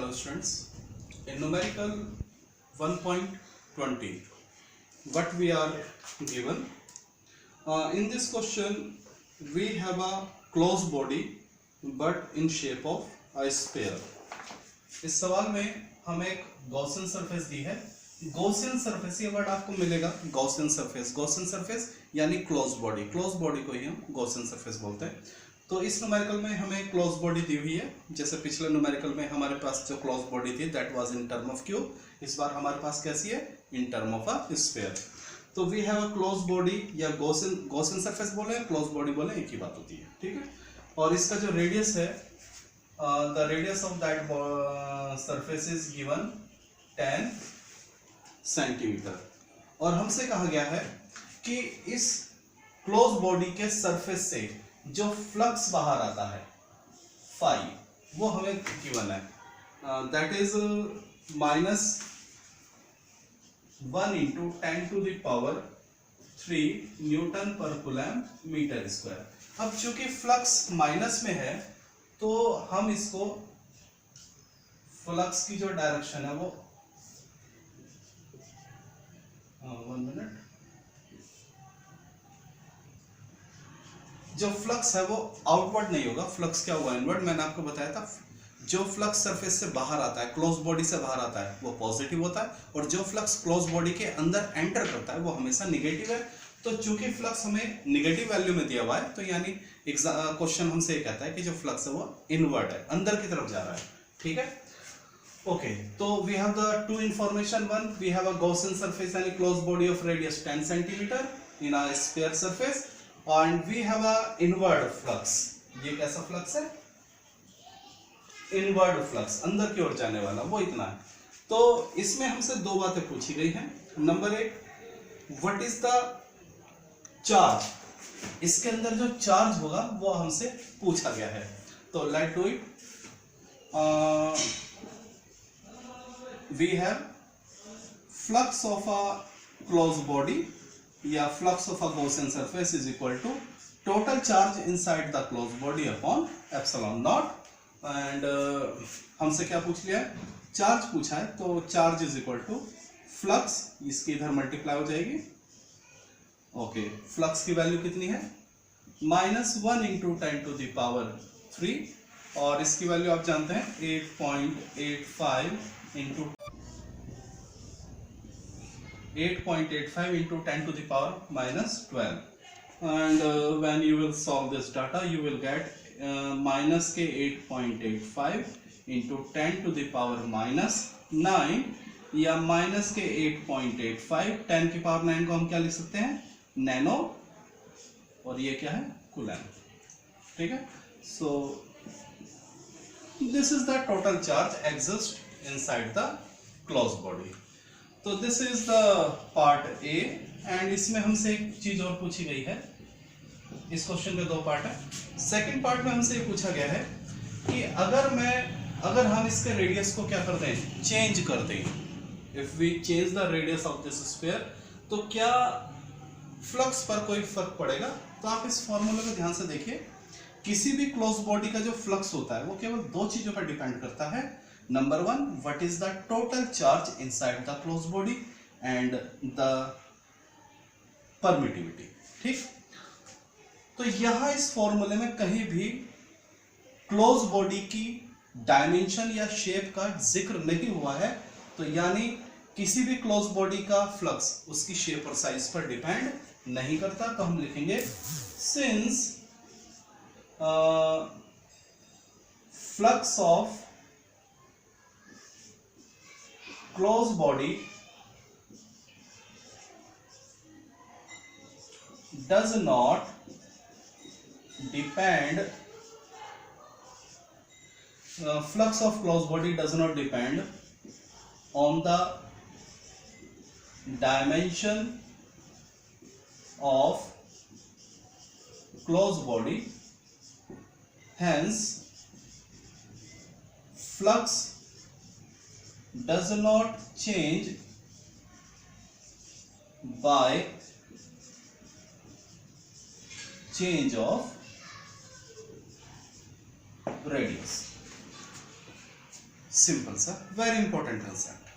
Hello students, in numerical 1.20 what we are given in this question we have a closed body but in shape of a sphere. इस सवाल में हमें एक Gaussian surface दी है. Gaussian surface ये word आपको मिलेगा, गॉसियन सरफेस. गॉसियन सरफेस यानी क्लोज बॉडी. क्लोज बॉडी को ही हम गॉसियन सरफेस बोलते हैं. तो इस न्यूमेरिकल में हमें क्लोज बॉडी दी हुई है. जैसे पिछले न्यूमेरिकल में हमारे पास जो क्लोज बॉडी थी that was in term of cube. इस बार हमारे पास कैसी है? In term of a sphere. तो we have a close body या गॉसियन सरफेस बोले क्लोज बॉडी बोले एक ही बात होती है. ठीक है. और इसका जो रेडियस है the radius of that surface is given 10 centimetre. और हमसे कहा गया है कि इस क्लोज बॉडी के सरफेस से जो फ्लक्स बाहर आता है फाई वो हमें गिवन है. दैट इज -1 × 10⁻³ न्यूटन पर कूलम मीटर स्क्वायर. अब चूंकि फ्लक्स माइनस में है तो हम इसको फ्लक्स की जो डायरेक्शन है वो 1 मिनट, जो फ्लक्स है वो आउटवर्ड नहीं होगा. फ्लक्स क्या होगा? इनवर्ड. मैंने आपको बताया था जो फ्लक्स सरफेस से बाहर आता है, क्लोज बॉडी से बाहर आता है वो पॉजिटिव होता है, और जो फ्लक्स क्लोज बॉडी के अंदर एंटर करता है वो हमेशा निगेटिव है. तो चूंकि फ्लक्स हमें निगेटिव वैल्यू में दिया हुआ है तो यानी क्वेश्चन हमसे ये कहता है कि जो फ्लक्स है वो इनवर्ट है, अंदर की तरफ जा रहा है. ठीक है. ओके. तो we have the two information. One, we have a Gaussian surface यानी close body of radius 10 centimetre in a sphere surface, and we have a inward flux. ये कैसा फ्लक्स है? इनवर्ड फ्लक्स, अंदर की ओर जाने वाला, वो इतना है. तो इसमें हमसे दो बातें पूछी गई हैं. नंबर एक, व्हाट इज द चार्ज. इसके अंदर जो चार्ज होगा वो हमसे पूछा गया है. तो let do it. We have flux of a close body या flux of a Gaussian surface is equal to total charge inside the close body upon epsilon naught. And हमसे क्या पूछ लिया है? चार्ज पूछा है. तो charge is equal to flux, इसकी इधर मल्टीप्लाई हो जाएगी. ओके. फ्लक्स की वैल्यू कितनी है? -1 × 10⁻³ और इसकी वैल्यू आप जानते हैं 8.85 × 10⁻12. and when you will solve this data you will get -8.85 × 10⁻⁹ या -8.85. 10⁻⁹ को हम क्या लिख सकते हैं? नैनो. और ये क्या है? कूलम. ठीक है. So this is the total charge exist inside the close body. तो this is the part A. And इसमें हमसे एक चीज और पूछी गई है. इस क्वेश्चन के दो पार्ट है. सेकंड पार्ट में हमसे ये पूछा गया है कि अगर हम इसके रेडियस को क्या कर दें? चेंज कर दें. If we change the radius of this sphere तो क्या फ्लक्स पर कोई फर्क पड़ेगा? तो आप इस फॉर्मूले को ध्यान से देखिए. किसी भी क्लोज बॉडी का जो फ्लक्स होता है वो केवल दो चीजों पर डिपेंड करता है. Number one, what is the total charge inside the close body, and the permittivity. ठीक. तो यहां इस फॉर्मूले में कहीं भी क्लोज बॉडी की डायमेंशन या शेप का जिक्र नहीं हुआ है. तो यानी किसी भी क्लोज बॉडी का फ्लक्स उसकी शेप और साइज पर डिपेंड नहीं करता. तो हम लिखेंगे since flux of close body does not depend flux of closed body does not depend on the dimension of closed body, hence flux does not change by change of radius. Simple, sir. Very important concept.